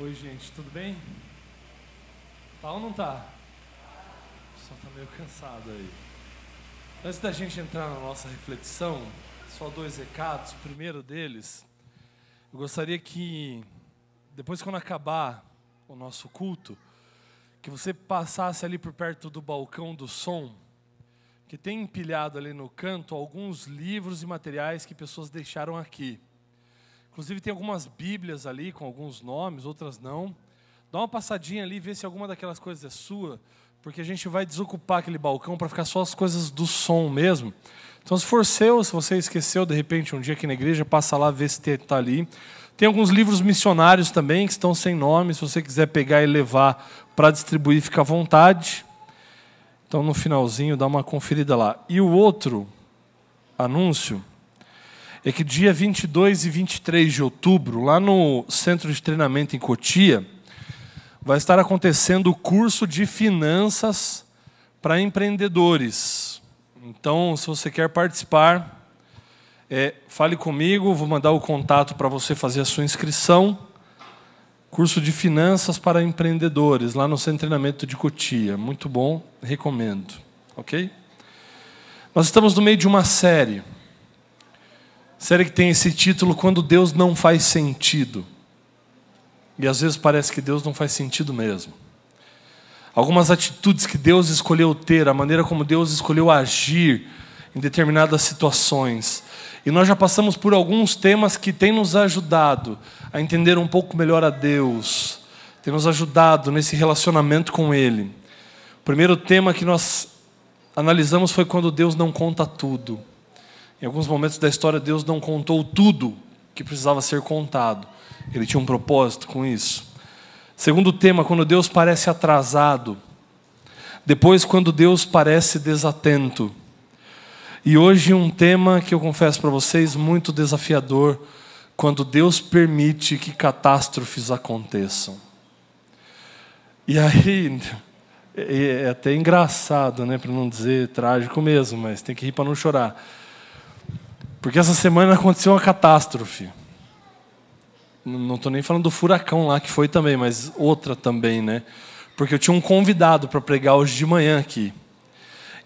Oi, gente, tudo bem? Tá ou não tá? O pessoal tá meio cansado aí. Antes da gente entrar na nossa reflexão, só 2 recados. O primeiro deles, eu gostaria que, depois quando acabar o nosso culto, que você passasse ali por perto do balcão do som, que tem empilhado ali no canto alguns livros e materiais que pessoas deixaram aqui. Inclusive tem algumas bíblias ali com alguns nomes, outras não. Dá uma passadinha ali e vê se alguma daquelas coisas é sua, porque a gente vai desocupar aquele balcão para ficar só as coisas do som mesmo. Então se for seu, se você esqueceu de repente um dia aqui na igreja, passa lá, vê se está ali. Tem alguns livros missionários também que estão sem nome, se você quiser pegar e levar para distribuir, fica à vontade. Então no finalzinho dá uma conferida lá. E o outro anúncio é que dia 22 e 23 de outubro, lá no Centro de Treinamento em Cotia, vai estar acontecendo o curso de finanças para empreendedores. Então, se você quer participar, fale comigo, vou mandar o contato para você fazer a sua inscrição. Curso de finanças para empreendedores, lá no Centro de Treinamento de Cotia. Muito bom, recomendo. Ok? Nós estamos no meio de uma série que tem esse título, Quando Deus Não Faz Sentido. E às vezes parece que Deus não faz sentido mesmo. Algumas atitudes que Deus escolheu ter, a maneira como Deus escolheu agir em determinadas situações. E nós já passamos por alguns temas que têm nos ajudado a entender um pouco melhor a Deus, têm nos ajudado nesse relacionamento com Ele. O primeiro tema que nós analisamos foi quando Deus não conta tudo. Em alguns momentos da história, Deus não contou tudo que precisava ser contado. Ele tinha um propósito com isso. Segundo tema, quando Deus parece atrasado. Depois, quando Deus parece desatento. E hoje um tema que eu confesso para vocês muito desafiador, quando Deus permite que catástrofes aconteçam. E aí, é até engraçado, né, para não dizer trágico mesmo, mas tem que rir para não chorar. Porque essa semana aconteceu uma catástrofe. Não estou nem falando do furacão lá, que foi também, mas outra também, né? Porque eu tinha um convidado para pregar hoje de manhã aqui.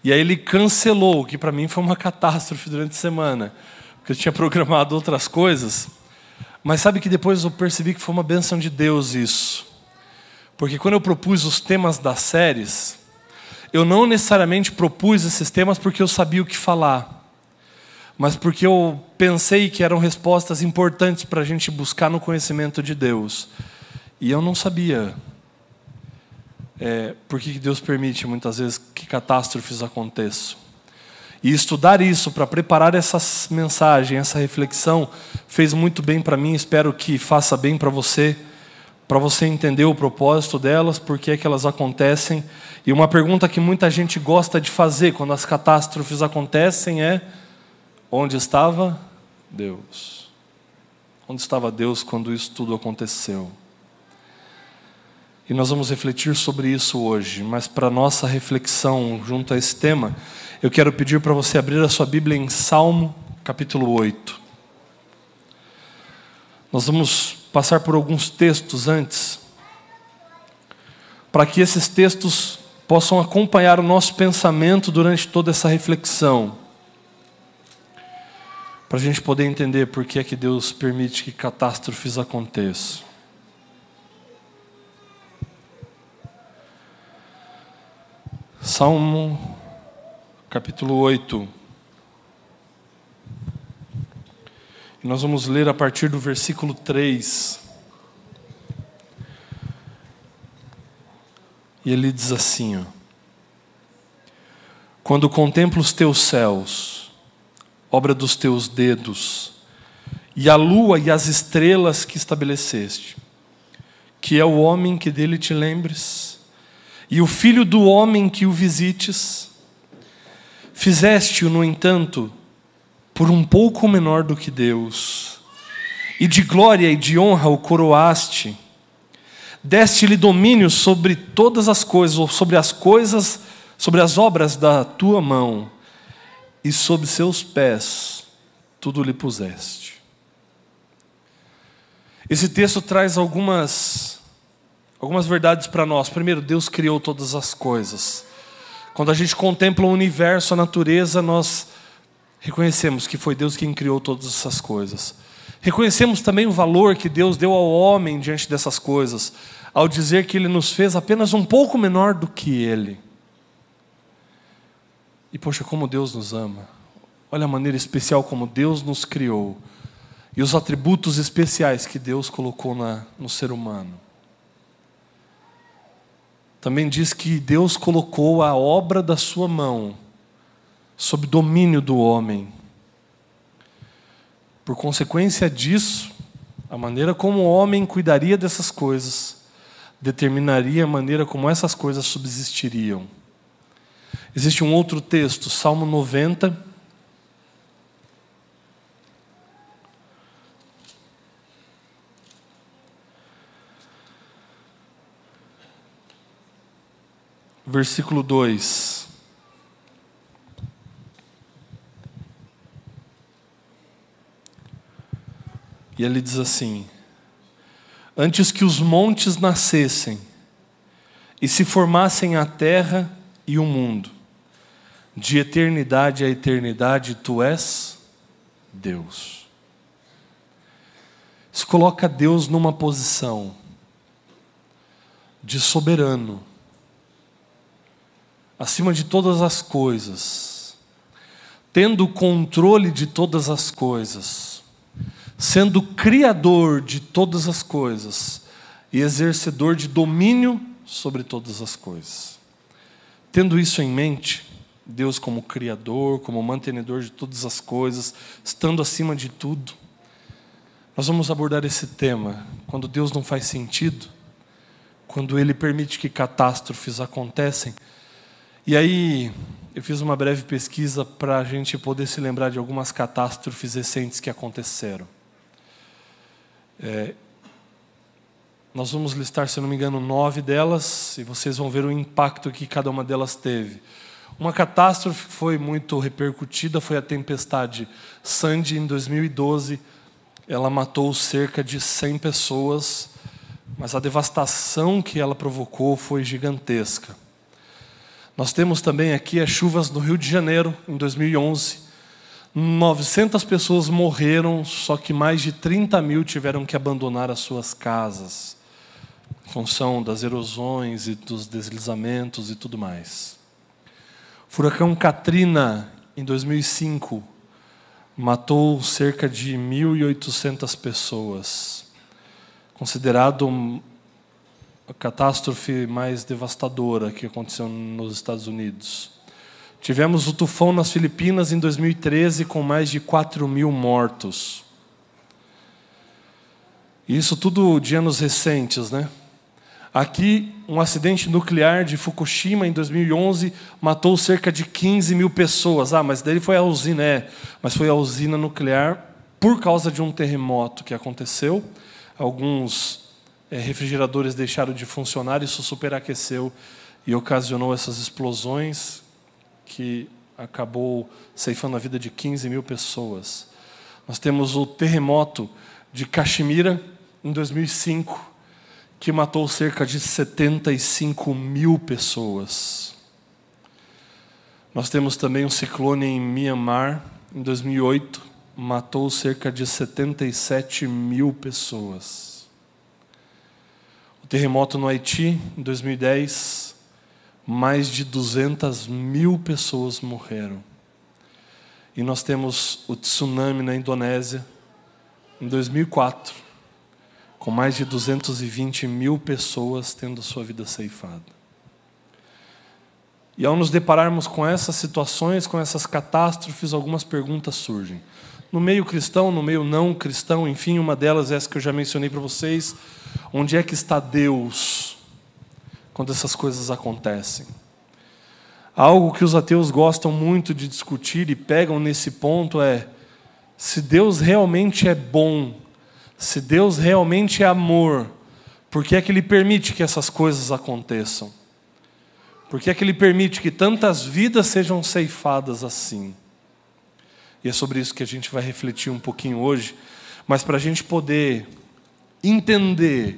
E aí ele cancelou, o que para mim foi uma catástrofe durante a semana. Porque eu tinha programado outras coisas. Mas sabe que depois eu percebi que foi uma bênção de Deus isso. Porque quando eu propus os temas das séries, eu não necessariamente propus esses temas porque eu sabia o que falar. Mas porque eu pensei que eram respostas importantes para a gente buscar no conhecimento de Deus. E eu não sabia por que Deus permite muitas vezes que catástrofes aconteçam. E estudar isso para preparar essa mensagem, essa reflexão, fez muito bem para mim, espero que faça bem para você entender o propósito delas, por que é que elas acontecem. E uma pergunta que muita gente gosta de fazer quando as catástrofes acontecem é: onde estava Deus? Onde estava Deus quando isso tudo aconteceu? E nós vamos refletir sobre isso hoje, mas para nossa reflexão junto a esse tema, eu quero pedir para você abrir a sua Bíblia em Salmo, capítulo 8. Nós vamos passar por alguns textos antes, para que esses textos possam acompanhar o nosso pensamento durante toda essa reflexão. Para a gente poder entender por que é que Deus permite que catástrofes aconteçam. Salmo, capítulo 8. E nós vamos ler a partir do versículo 3. E ele diz assim, ó: Quando contemplo os teus céus, obra dos teus dedos, e a lua e as estrelas que estabeleceste, que é o homem que dele te lembres, e o filho do homem que o visites. Fizeste-o, no entanto, por um pouco menor do que Deus, e de glória e de honra o coroaste. Deste-lhe domínio sobre todas as coisas, ou sobre as obras da tua mão, e sob seus pés tudo lhe puseste. Esse texto traz algumas algumas verdades para nós. Primeiro, Deus criou todas as coisas. Quando a gente contempla o universo, a natureza, nós reconhecemos que foi Deus quem criou todas essas coisas. Reconhecemos também o valor que Deus deu ao homem diante dessas coisas, ao dizer que Ele nos fez apenas um pouco menor do que Ele. E poxa, como Deus nos ama. Olha a maneira especial como Deus nos criou. E os atributos especiais que Deus colocou no ser humano. Também diz que Deus colocou a obra da sua mão sob domínio do homem. Por consequência disso, a maneira como o homem cuidaria dessas coisas determinaria a maneira como essas coisas subsistiriam. Existe um outro texto, Salmo 90, versículo 2. E ele diz assim: antes que os montes nascessem e se formassem a terra e o mundo, de eternidade a eternidade, Tu és Deus. Isso coloca Deus numa posição de soberano, acima de todas as coisas, tendo o controle de todas as coisas, sendo criador de todas as coisas e exercedor de domínio sobre todas as coisas. Tendo isso em mente, Deus como criador, como mantenedor de todas as coisas, estando acima de tudo, nós vamos abordar esse tema, quando Deus não faz sentido, quando Ele permite que catástrofes acontecem. E aí, eu fiz uma breve pesquisa para a gente poder se lembrar de algumas catástrofes recentes que aconteceram. Nós vamos listar, se não me engano, 9 delas, e vocês vão ver o impacto que cada uma delas teve. Uma catástrofe que foi muito repercutida foi a tempestade Sandy, em 2012. Ela matou cerca de 100 pessoas, mas a devastação que ela provocou foi gigantesca. Nós temos também aqui as chuvas no Rio de Janeiro, em 2011. 900 pessoas morreram, só que mais de 30 mil tiveram que abandonar as suas casas, em função das erosões e dos deslizamentos e tudo mais. Furacão Katrina, em 2005, matou cerca de 1.800 pessoas, considerado a catástrofe mais devastadora que aconteceu nos Estados Unidos. Tivemos o tufão nas Filipinas em 2013, com mais de 4.000 mortos. Isso tudo de anos recentes, né? Aqui, um acidente nuclear de Fukushima em 2011 matou cerca de 15.000 pessoas. Mas daí foi a usina, mas foi a usina nuclear por causa de um terremoto que aconteceu. Alguns refrigeradores deixaram de funcionar, isso superaqueceu e ocasionou essas explosões que acabou ceifando a vida de 15.000 pessoas. Nós temos o terremoto de Caxemira, em 2005, que matou cerca de 75.000 pessoas. Nós temos também um ciclone em Myanmar, em 2008, matou cerca de 77.000 pessoas. O terremoto no Haiti, em 2010, mais de 200.000 pessoas morreram. E nós temos o tsunami na Indonésia, em 2004, com mais de 220.000 pessoas tendo sua vida ceifada. E ao nos depararmos com essas situações, com essas catástrofes, algumas perguntas surgem. No meio cristão, no meio não cristão, enfim, uma delas é essa que eu já mencionei para vocês. Onde é que está Deus quando essas coisas acontecem? Algo que os ateus gostam muito de discutir e pegam nesse ponto é: se Deus realmente é bom, se Deus realmente é amor, por que é que Ele permite que essas coisas aconteçam? Por que é que Ele permite que tantas vidas sejam ceifadas assim? E é sobre isso que a gente vai refletir um pouquinho hoje, mas para a gente poder entender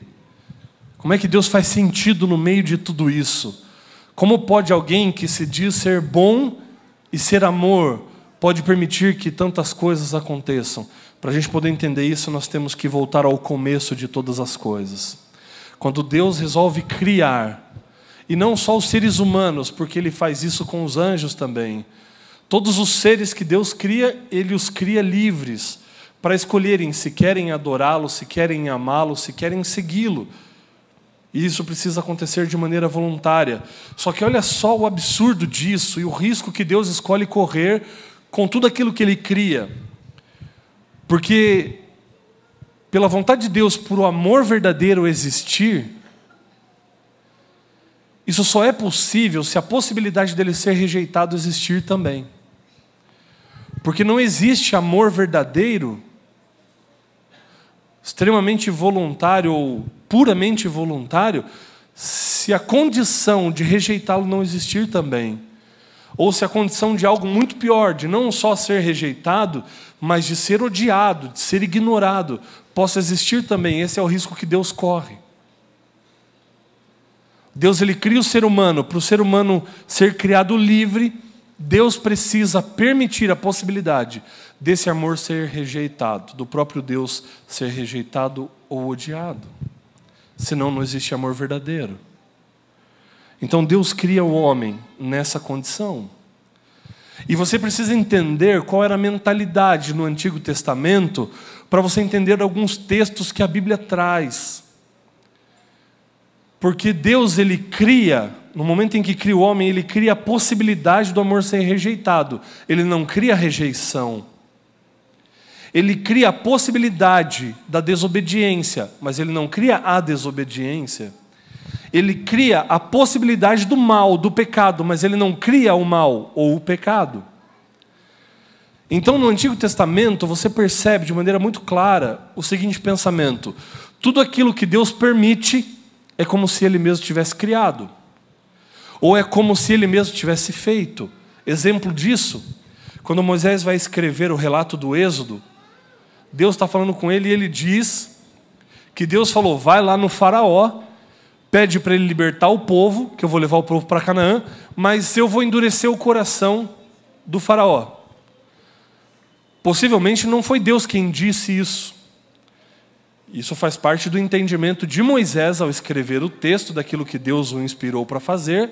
Como é que Deus faz sentido no meio de tudo isso? Como pode alguém que se diz ser bom e ser amor, pode permitir que tantas coisas aconteçam? Para a gente poder entender isso, nós temos que voltar ao começo de todas as coisas. Quando Deus resolve criar, e não só os seres humanos, porque Ele faz isso com os anjos também. Todos os seres que Deus cria, Ele os cria livres, para escolherem se querem adorá-lo, se querem amá-lo, se querem segui-lo. E isso precisa acontecer de maneira voluntária. Só que olha só o absurdo disso e o risco que Deus escolhe correr com tudo aquilo que Ele cria. Porque, pela vontade de Deus, por o amor verdadeiro existir, isso só é possível se a possibilidade dele ser rejeitado existir também. Porque não existe amor verdadeiro, extremamente voluntário ou puramente voluntário, se a condição de rejeitá-lo não existir também. Ou se a condição de algo muito pior, de não só ser rejeitado, mas de ser odiado, de ser ignorado, possa existir também. Esse é o risco que Deus corre. Deus ele cria o ser humano, para o ser humano ser criado livre, Deus precisa permitir a possibilidade desse amor ser rejeitado, do próprio Deus ser rejeitado ou odiado. Senão não existe amor verdadeiro. Então Deus cria o homem nessa condição. E você precisa entender qual era a mentalidade no Antigo Testamento para você entender alguns textos que a Bíblia traz. Porque Deus ele cria, no momento em que cria o homem, Ele cria a possibilidade do amor ser rejeitado. Ele não cria a rejeição. Ele cria a possibilidade da desobediência, mas Ele não cria a desobediência. Ele cria a possibilidade do mal, do pecado, mas Ele não cria o mal ou o pecado. Então, no Antigo Testamento, você percebe de maneira muito clara o seguinte pensamento: tudo aquilo que Deus permite é como se Ele mesmo tivesse criado, ou é como se Ele mesmo tivesse feito. Exemplo disso, quando Moisés vai escrever o relato do Êxodo, Deus está falando com ele e ele diz que Deus falou: vai lá no faraó, pede para ele libertar o povo, que eu vou levar o povo para Canaã, mas eu vou endurecer o coração do faraó. Possivelmente não foi Deus quem disse isso. Isso faz parte do entendimento de Moisés ao escrever o texto daquilo que Deus o inspirou para fazer.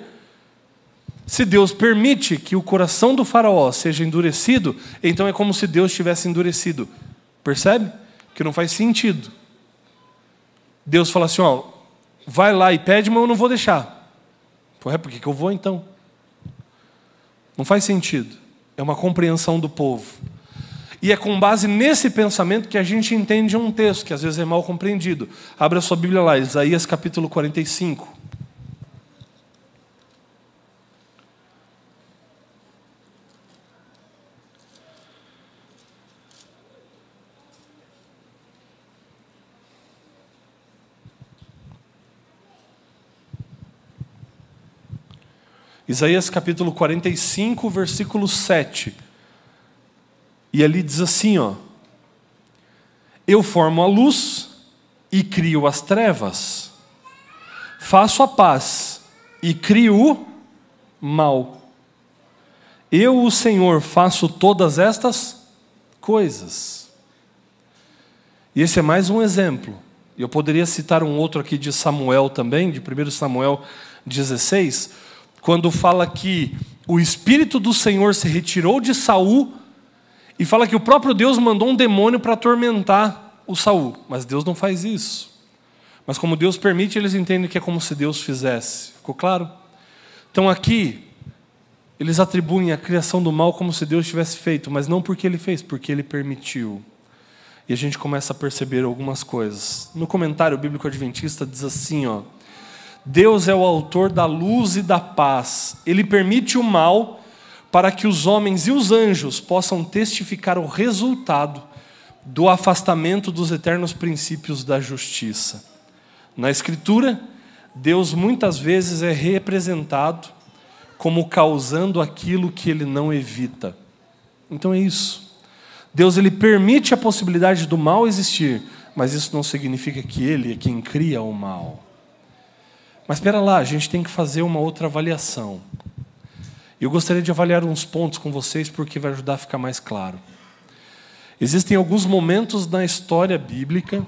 Se Deus permite que o coração do faraó seja endurecido, então é como se Deus tivesse endurecido. Percebe? Que não faz sentido. Deus fala assim: ó, vai lá e pede, mas eu não vou deixar. Por que eu vou então? Não faz sentido. É uma compreensão do povo. E é com base nesse pensamento que a gente entende um texto, que às vezes é mal compreendido. Abra a sua Bíblia lá, Isaías capítulo 45. Isaías capítulo 45, versículo 7. E ali diz assim, ó: eu formo a luz e crio as trevas, faço a paz e crio o mal. Eu, o Senhor, faço todas estas coisas. E esse é mais um exemplo. Eu poderia citar um outro aqui de Samuel também, de 1 Samuel 16, quando fala que o Espírito do Senhor se retirou de Saul e fala que o próprio Deus mandou um demônio para atormentar o Saul. Mas Deus não faz isso. Mas como Deus permite, eles entendem que é como se Deus fizesse. Ficou claro? Então aqui, eles atribuem a criação do mal como se Deus tivesse feito, mas não porque Ele fez, porque Ele permitiu. E a gente começa a perceber algumas coisas. No comentário bíblico adventista diz assim, ó: Deus é o autor da luz e da paz. Ele permite o mal para que os homens e os anjos possam testificar o resultado do afastamento dos eternos princípios da justiça. Na Escritura, Deus muitas vezes é representado como causando aquilo que Ele não evita. Então é isso. Deus ele permite a possibilidade do mal existir, mas isso não significa que Ele é quem cria o mal. Mas espera lá, a gente tem que fazer uma outra avaliação. Eu gostaria de avaliar uns pontos com vocês porque vai ajudar a ficar mais claro. Existem alguns momentos na história bíblica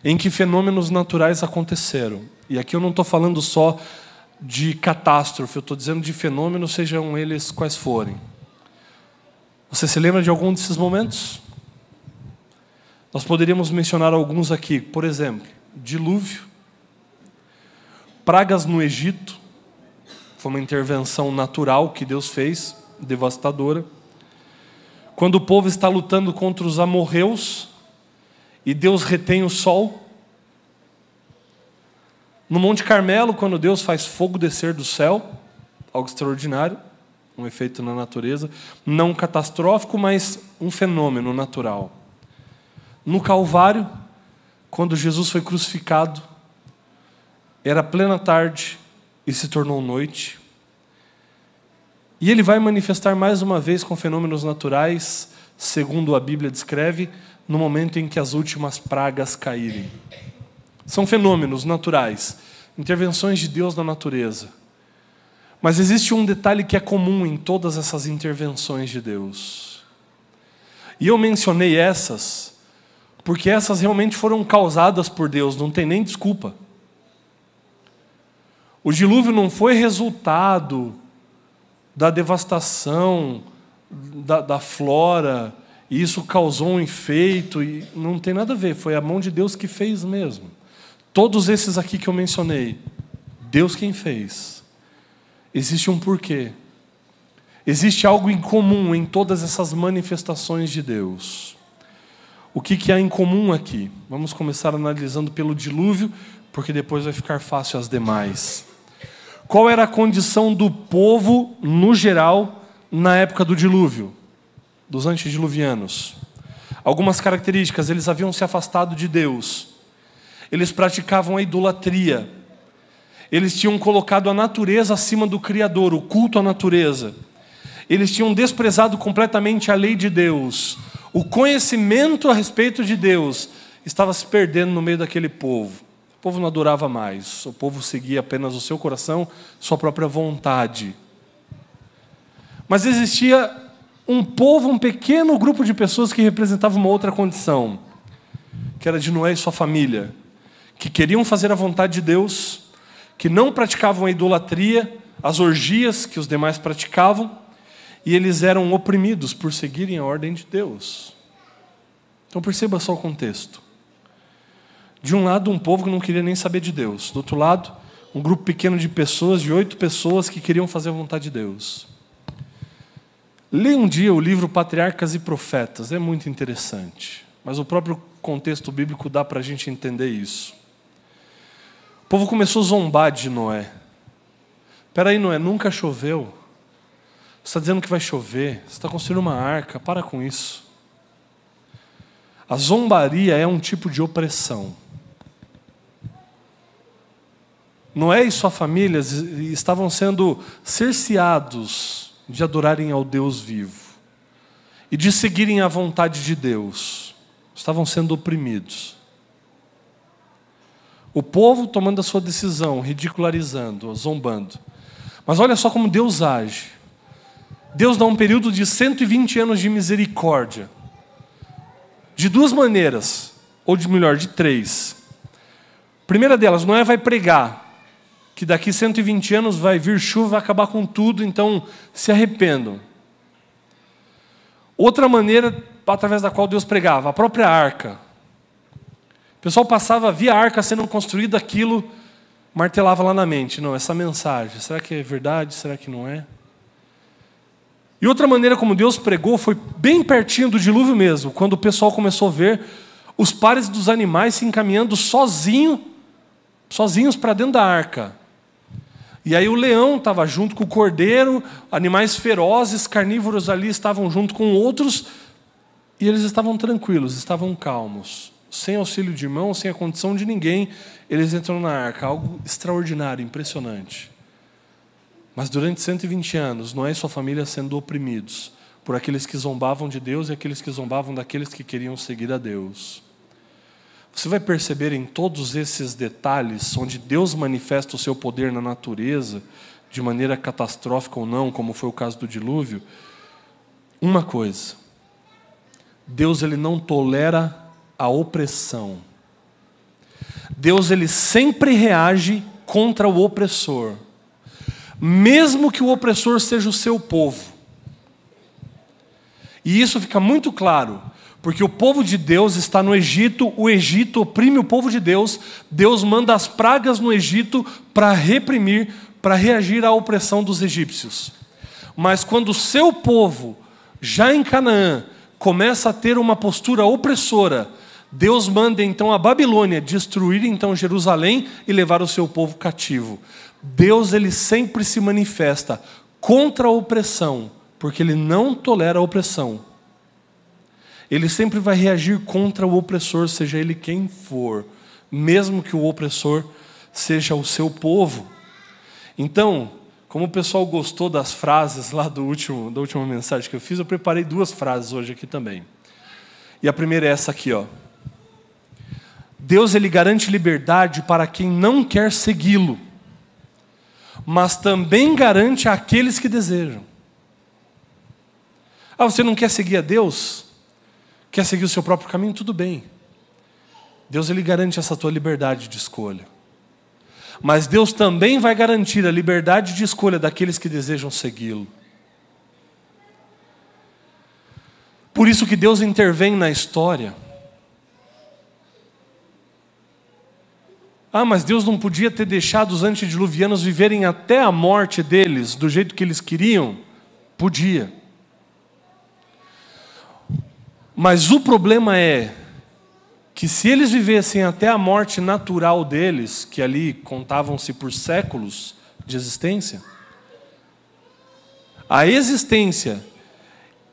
em que fenômenos naturais aconteceram. E aqui eu não estou falando só de catástrofe, eu estou dizendo de fenômenos, sejam eles quais forem. Você se lembra de algum desses momentos? Nós poderíamos mencionar alguns aqui. Por exemplo, dilúvio, pragas no Egito, foi uma intervenção natural que Deus fez, devastadora. Quando o povo está lutando contra os amorreus e Deus retém o sol. No Monte Carmelo, quando Deus faz fogo descer do céu, algo extraordinário, um efeito na natureza, não catastrófico, mas um fenômeno natural. No Calvário, quando Jesus foi crucificado, era plena tarde e se tornou noite. E ele vai manifestar mais uma vez com fenômenos naturais, segundo a Bíblia descreve, no momento em que as últimas pragas caírem. São fenômenos naturais, intervenções de Deus na natureza. Mas existe um detalhe que é comum em todas essas intervenções de Deus. E eu mencionei essas, porque essas realmente foram causadas por Deus, não tem nem desculpa. O dilúvio não foi resultado da devastação da flora, e isso causou um efeito, e não tem nada a ver, foi a mão de Deus que fez mesmo. Todos esses aqui que eu mencionei, Deus quem fez. Existe um porquê. Existe algo em comum em todas essas manifestações de Deus. O que há em comum aqui? Vamos começar analisando pelo dilúvio, porque depois vai ficar fácil as demais. Qual era a condição do povo, no geral, na época do dilúvio? Dos antediluvianos. Algumas características: eles haviam se afastado de Deus. Eles praticavam a idolatria. Eles tinham colocado a natureza acima do Criador, o culto à natureza. Eles tinham desprezado completamente a lei de Deus. O conhecimento a respeito de Deus estava se perdendo no meio daquele povo. O povo não adorava mais. O povo seguia apenas o seu coração, sua própria vontade. Mas existia um povo, um pequeno grupo de pessoas que representava uma outra condição, que era de Noé e sua família, que queriam fazer a vontade de Deus, que não praticavam a idolatria, as orgias que os demais praticavam, e eles eram oprimidos por seguirem a ordem de Deus. Então perceba só o contexto. De um lado, um povo que não queria nem saber de Deus. Do outro lado, um grupo pequeno de pessoas, de 8 pessoas que queriam fazer a vontade de Deus. Leia um dia o livro Patriarcas e Profetas, é muito interessante. Mas o próprio contexto bíblico dá para a gente entender isso. O povo começou a zombar de Noé. Espera aí, Noé, nunca choveu. Você está dizendo que vai chover, você está construindo uma arca, para com isso. A zombaria é um tipo de opressão. Noé e sua família estavam sendo cerceados de adorarem ao Deus vivo e de seguirem a vontade de Deus. Estavam sendo oprimidos. O povo tomando a sua decisão, ridicularizando, zombando. Mas olha só como Deus age. Deus dá um período de 120 anos de misericórdia. De 2 maneiras, ou de melhor, de 3. Primeira delas, Noé vai pregar que daqui 120 anos vai vir chuva, vai acabar com tudo, então se arrependam. Outra maneira através da qual Deus pregava, a própria arca. O pessoal passava, via a arca sendo construída, aquilo martelava lá na mente. Não, essa mensagem, será que é verdade? Será que não é? E outra maneira como Deus pregou foi bem pertinho do dilúvio mesmo, quando o pessoal começou a ver os pares dos animais se encaminhando sozinhos para dentro da arca. E aí o leão estava junto com o cordeiro, animais ferozes, carnívoros ali estavam junto com outros, e eles estavam tranquilos, estavam calmos. Sem auxílio de irmão, sem a condição de ninguém, eles entram na arca, algo extraordinário, impressionante. Mas durante 120 anos, Noé e sua família sendo oprimidos por aqueles que zombavam de Deus e aqueles que zombavam daqueles que queriam seguir a Deus. você vai perceber em todos esses detalhes, onde Deus manifesta o seu poder na natureza, de maneira catastrófica ou não, como foi o caso do dilúvio, uma coisa: Deus, ele não tolera a opressão. Deus, ele sempre reage contra o opressor, mesmo que o opressor seja o seu povo. E isso fica muito claro, porque o povo de Deus está no Egito, o Egito oprime o povo de Deus, Deus manda as pragas no Egito para reprimir, para reagir à opressão dos egípcios. Mas quando o seu povo, já em Canaã, começa a ter uma postura opressora, Deus manda então a Babilônia destruir então Jerusalém e levar o seu povo cativo. Deus, ele sempre se manifesta contra a opressão, porque ele não tolera a opressão. Ele sempre vai reagir contra o opressor, seja ele quem for, mesmo que o opressor seja o seu povo. Então, como o pessoal gostou das frases lá da última mensagem que eu fiz, eu preparei 2 frases hoje aqui também. E a primeira é essa aqui, ó. Deus, ele garante liberdade para quem não quer segui-lo, mas também garante àqueles que desejam. Ah, você não quer seguir a Deus? Quer seguir o seu próprio caminho? Tudo bem. Deus, ele garante essa tua liberdade de escolha. Mas Deus também vai garantir a liberdade de escolha daqueles que desejam segui-lo. Por isso que Deus intervém na história. Ah, mas Deus não podia ter deixado os antediluvianos viverem até a morte deles, do jeito que eles queriam? Podia. Mas o problema é que se eles vivessem até a morte natural deles, que ali contavam-se por séculos de existência, a existência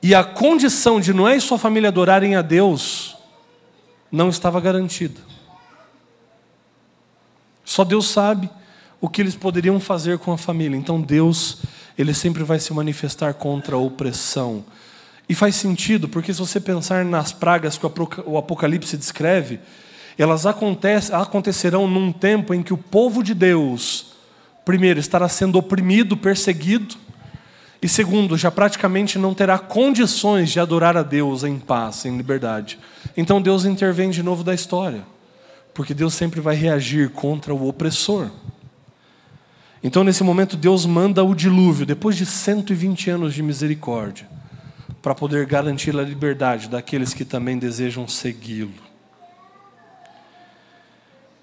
e a condição de Noé e sua família adorarem a Deus não estava garantida. Só Deus sabe o que eles poderiam fazer com a família. Então Deus, ele sempre vai se manifestar contra a opressão. E faz sentido, porque se você pensar nas pragas que o Apocalipse descreve, elas acontecerão num tempo em que o povo de Deus, primeiro, estará sendo oprimido, perseguido, e segundo, já praticamente não terá condições de adorar a Deus em paz, em liberdade. Então Deus intervém de novo da história, porque Deus sempre vai reagir contra o opressor. Então nesse momento Deus manda o dilúvio, depois de 120 anos de misericórdia, para poder garantir a liberdade daqueles que também desejam segui-lo.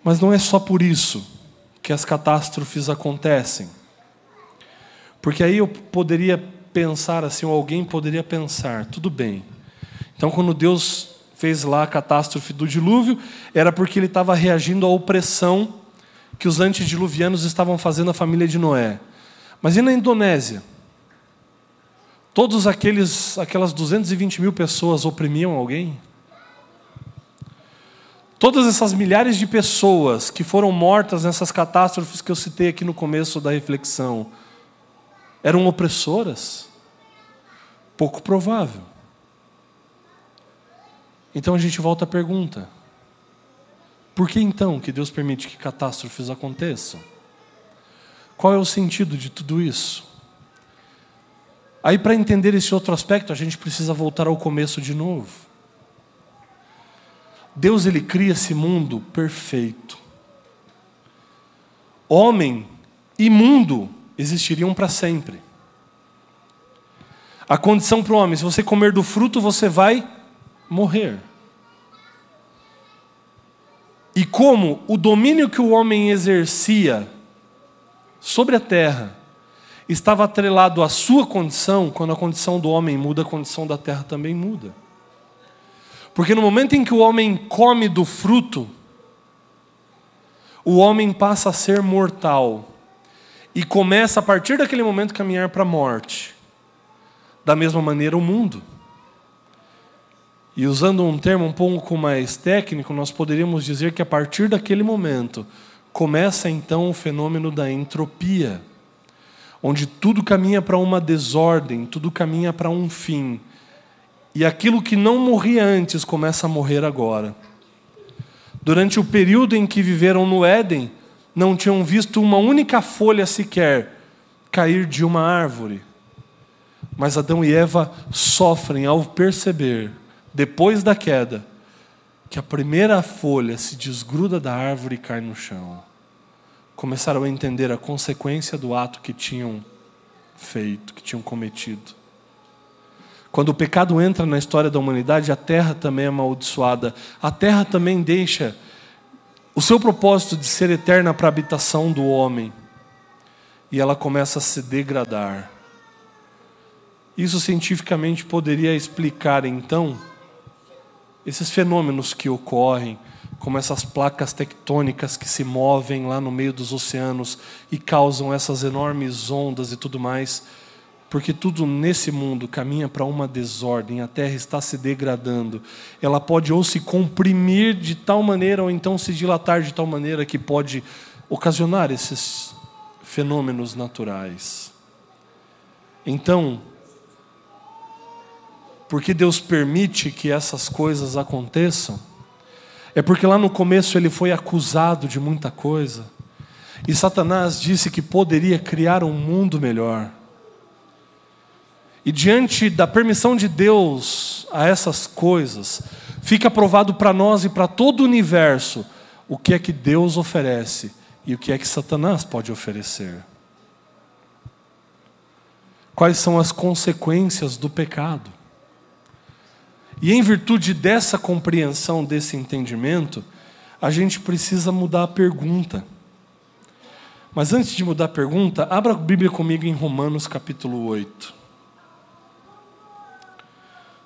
Mas não é só por isso que as catástrofes acontecem. Porque aí eu poderia pensar assim, ou alguém poderia pensar, tudo bem. Então quando Deus fez lá a catástrofe do dilúvio, era porque ele estava reagindo à opressão que os antediluvianos estavam fazendo à família de Noé. Mas e na Indonésia? Todas aquelas 220 mil pessoas oprimiam alguém? Todas essas milhares de pessoas que foram mortas nessas catástrofes que eu citei aqui no começo da reflexão, eram opressoras? Pouco provável. Então a gente volta à pergunta: por que então que Deus permite que catástrofes aconteçam? Qual é o sentido de tudo isso? Aí, para entender esse outro aspecto, a gente precisa voltar ao começo de novo. Deus, ele cria esse mundo perfeito. Homem e mundo existiriam para sempre. A condição para o homem: se você comer do fruto, você vai morrer. E como o domínio que o homem exercia sobre a terra estava atrelado à sua condição, quando a condição do homem muda, a condição da terra também muda. Porque no momento em que o homem come do fruto, o homem passa a ser mortal e começa a partir daquele momento a caminhar para a morte. Da mesma maneira o mundo. E usando um termo um pouco mais técnico, nós poderíamos dizer que a partir daquele momento começa então o fenômeno da entropia, onde tudo caminha para uma desordem, tudo caminha para um fim. E aquilo que não morria antes começa a morrer agora. durante o período em que viveram no Éden, não tinham visto uma única folha sequer cair de uma árvore. Mas Adão e Eva sofrem ao perceber, depois da queda, que a primeira folha se desgruda da árvore e cai no chão. Começaram a entender a consequência do ato que tinham feito, que tinham cometido. Quando o pecado entra na história da humanidade, a terra também é amaldiçoada. A terra também deixa o seu propósito de ser eterna para a habitação do homem. E ela começa a se degradar. Isso cientificamente poderia explicar, então, esses fenômenos que ocorrem, como essas placas tectônicas que se movem lá no meio dos oceanos e causam essas enormes ondas e tudo mais, porque tudo nesse mundo caminha para uma desordem, a terra está se degradando. Ela pode ou se comprimir de tal maneira, ou então se dilatar de tal maneira que pode ocasionar esses fenômenos naturais. Então, porque Deus permite que essas coisas aconteçam? É porque lá no começo ele foi acusado de muita coisa. E Satanás disse que poderia criar um mundo melhor. E diante da permissão de Deus a essas coisas, fica provado para nós e para todo o universo o que é que Deus oferece e o que é que Satanás pode oferecer. Quais são as consequências do pecado? E em virtude dessa compreensão, desse entendimento, a gente precisa mudar a pergunta. Mas antes de mudar a pergunta, abra a Bíblia comigo em Romanos capítulo 8.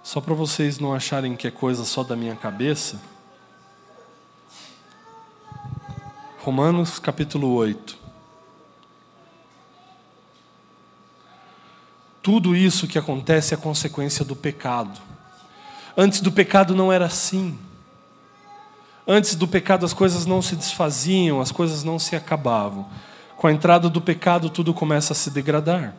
Só para vocês não acharem que é coisa só da minha cabeça. Romanos capítulo 8. Tudo isso que acontece é consequência do pecado. Antes do pecado não era assim. Antes do pecado as coisas não se desfaziam, as coisas não se acabavam. Com a entrada do pecado tudo começa a se degradar.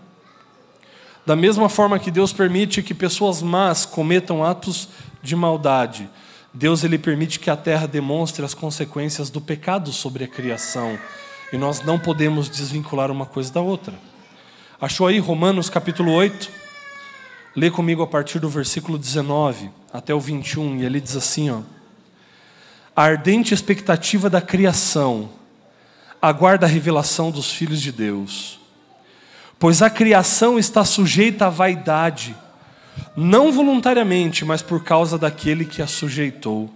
Da mesma forma que Deus permite que pessoas más cometam atos de maldade, Deus ele permite que a terra demonstre as consequências do pecado sobre a criação. E nós não podemos desvincular uma coisa da outra. Achou aí Romanos capítulo 8? Lê comigo a partir do versículo 19 até o 21, e ele diz assim, ó: a ardente expectativa da criação aguarda a revelação dos filhos de Deus. Pois a criação está sujeita à vaidade, não voluntariamente, mas por causa daquele que a sujeitou,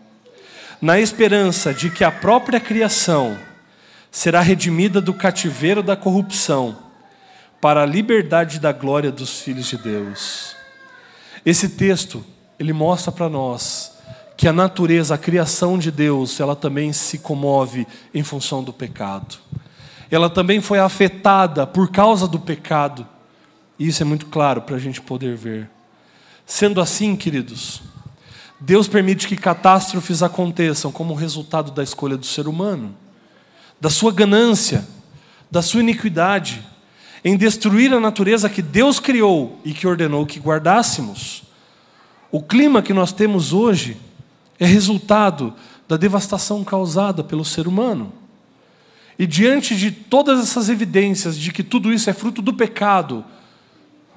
na esperança de que a própria criação será redimida do cativeiro da corrupção, para a liberdade da glória dos filhos de Deus. Esse texto, ele mostra para nós que a natureza, a criação de Deus, ela também se comove em função do pecado. Ela também foi afetada por causa do pecado. E isso é muito claro para a gente poder ver. Sendo assim, queridos, Deus permite que catástrofes aconteçam como resultado da escolha do ser humano, da sua ganância, da sua iniquidade, em destruir a natureza que Deus criou e que ordenou que guardássemos. O clima que nós temos hoje é resultado da devastação causada pelo ser humano. E diante de todas essas evidências de que tudo isso é fruto do pecado,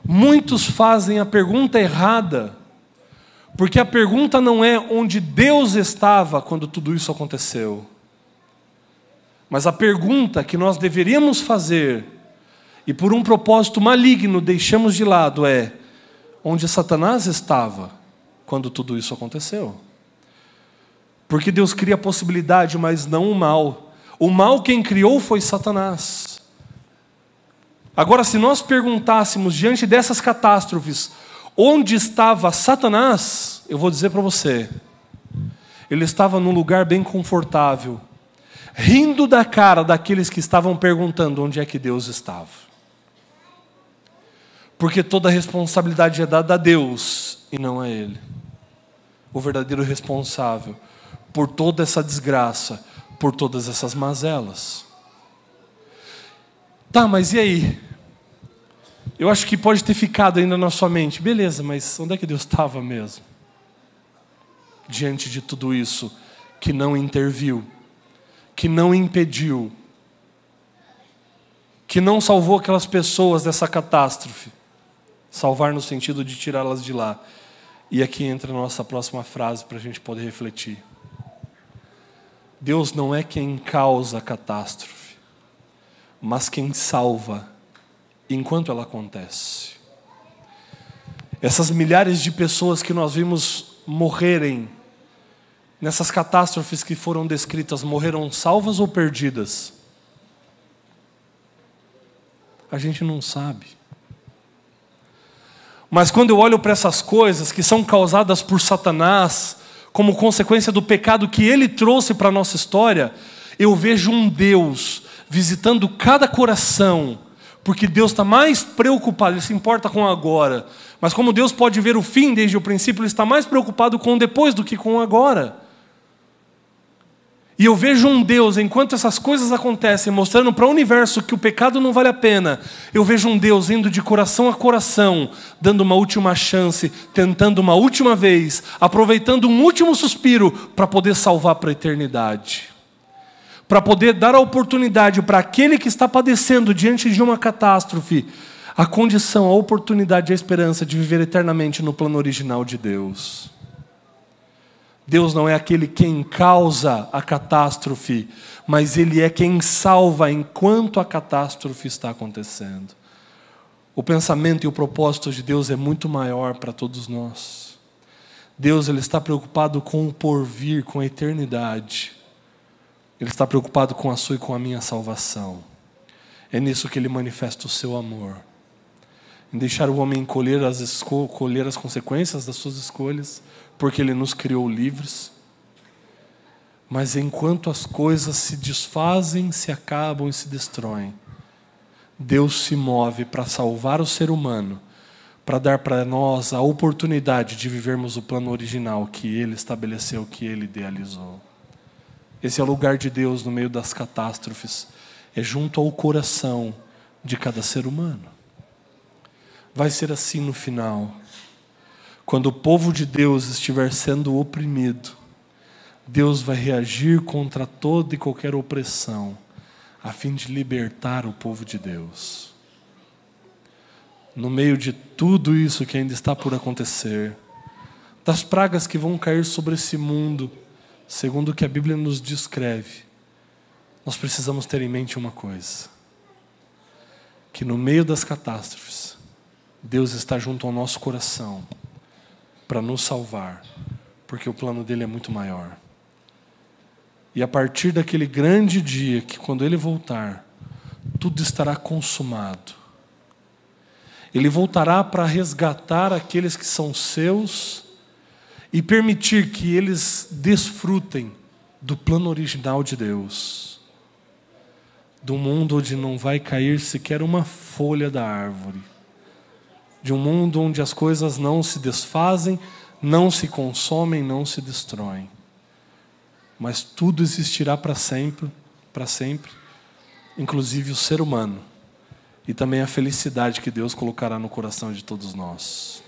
muitos fazem a pergunta errada, porque a pergunta não é onde Deus estava quando tudo isso aconteceu. Mas a pergunta que nós deveríamos fazer, e por um propósito maligno deixamos de lado, é: onde Satanás estava quando tudo isso aconteceu? Porque Deus cria a possibilidade, mas não o mal. O mal quem criou foi Satanás. Agora, se nós perguntássemos diante dessas catástrofes, onde estava Satanás? Eu vou dizer para você, ele estava num lugar bem confortável, rindo da cara daqueles que estavam perguntando onde é que Deus estava. Porque toda a responsabilidade é dada a Deus e não a Ele. O verdadeiro responsável por toda essa desgraça, por todas essas mazelas. Tá, mas e aí? Eu acho que pode ter ficado ainda na sua mente. Beleza, mas onde é que Deus estava mesmo? Diante de tudo isso que não interviu, que não impediu, que não salvou aquelas pessoas dessa catástrofe. Salvar no sentido de tirá-las de lá. E aqui entra a nossa próxima frase para a gente poder refletir. Deus não é quem causa a catástrofe, mas quem salva enquanto ela acontece. Essas milhares de pessoas que nós vimos morrerem nessas catástrofes que foram descritas, morreram salvas ou perdidas? A gente não sabe. Mas quando eu olho para essas coisas que são causadas por Satanás, como consequência do pecado que ele trouxe para a nossa história, eu vejo um Deus visitando cada coração, porque Deus está mais preocupado, Ele se importa com o agora. Mas como Deus pode ver o fim desde o princípio, Ele está mais preocupado com o depois do que com o agora. E eu vejo um Deus, enquanto essas coisas acontecem, mostrando para o universo que o pecado não vale a pena, eu vejo um Deus indo de coração a coração, dando uma última chance, tentando uma última vez, aproveitando um último suspiro para poder salvar para a eternidade. Para poder dar a oportunidade para aquele que está padecendo diante de uma catástrofe, a condição, a oportunidade e a esperança de viver eternamente no plano original de Deus. Deus não é aquele quem causa a catástrofe, mas Ele é quem salva enquanto a catástrofe está acontecendo. O pensamento e o propósito de Deus é muito maior para todos nós. Deus, Ele está preocupado com o porvir, com a eternidade. Ele está preocupado com a sua e com a minha salvação. É nisso que Ele manifesta o seu amor. Em deixar o homem colher as consequências das suas escolhas, porque Ele nos criou livres. Mas enquanto as coisas se desfazem, se acabam e se destroem, Deus se move para salvar o ser humano, para dar para nós a oportunidade de vivermos o plano original que Ele estabeleceu, que Ele idealizou. Esse é o lugar de Deus no meio das catástrofes, é junto ao coração de cada ser humano. Vai ser assim no final. Quando o povo de Deus estiver sendo oprimido, Deus vai reagir contra toda e qualquer opressão, a fim de libertar o povo de Deus. No meio de tudo isso que ainda está por acontecer, das pragas que vão cair sobre esse mundo, segundo o que a Bíblia nos descreve, nós precisamos ter em mente uma coisa: que no meio das catástrofes, Deus está junto ao nosso coração para nos salvar, porque o plano dele é muito maior. E a partir daquele grande dia, que quando Ele voltar, tudo estará consumado. Ele voltará para resgatar aqueles que são seus e permitir que eles desfrutem do plano original de Deus. De um mundo onde não vai cair sequer uma folha da árvore. De um mundo onde as coisas não se desfazem, não se consomem, não se destroem. Mas tudo existirá para sempre, inclusive o ser humano. E também a felicidade que Deus colocará no coração de todos nós.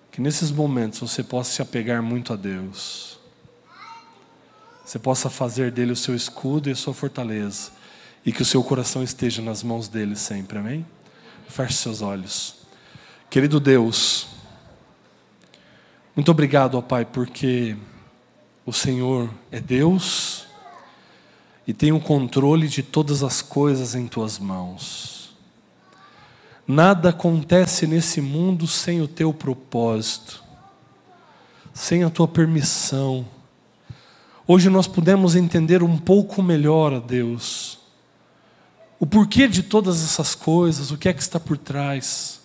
Que nesses momentos você possa se apegar muito a Deus. Você possa fazer dele o seu escudo e a sua fortaleza. E que o seu coração esteja nas mãos dele sempre, amém? Feche seus olhos. Querido Deus, muito obrigado, ó Pai, porque o Senhor é Deus e tem o controle de todas as coisas em Tuas mãos. Nada acontece nesse mundo sem o Teu propósito, sem a Tua permissão. Hoje nós pudemos entender um pouco melhor, ó Deus, o porquê de todas essas coisas, o que é que está por trás.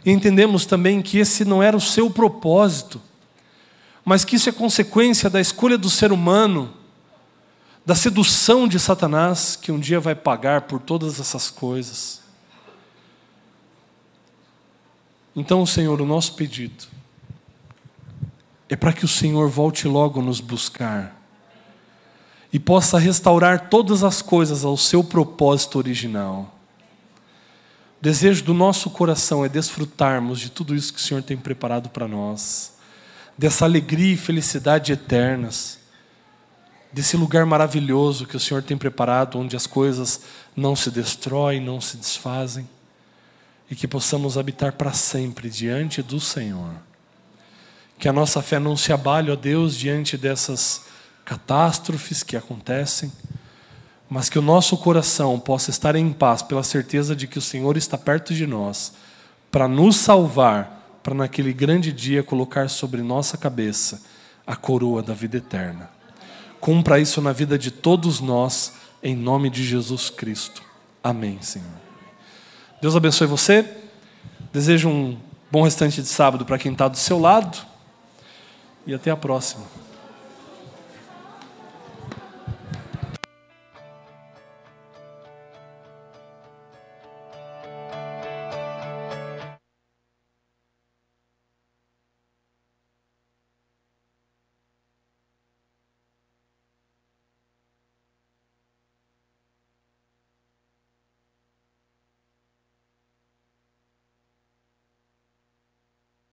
E entendemos também que esse não era o seu propósito, mas que isso é consequência da escolha do ser humano, da sedução de Satanás, que um dia vai pagar por todas essas coisas. Então, Senhor, o nosso pedido é para que o Senhor volte logo nos buscar e possa restaurar todas as coisas ao seu propósito original. O desejo do nosso coração é desfrutarmos de tudo isso que o Senhor tem preparado para nós. dessa alegria e felicidade eternas, desse lugar maravilhoso que o Senhor tem preparado, onde as coisas não se destroem, não se desfazem, e que possamos habitar para sempre diante do Senhor. Que a nossa fé não se abale, ó Deus, diante dessas catástrofes que acontecem, mas que o nosso coração possa estar em paz pela certeza de que o Senhor está perto de nós para nos salvar, para naquele grande dia colocar sobre nossa cabeça a coroa da vida eterna. Cumpra isso na vida de todos nós, em nome de Jesus Cristo. Amém, Senhor. Deus abençoe você. Desejo um bom restante de sábado para quem está do seu lado. E até a próxima.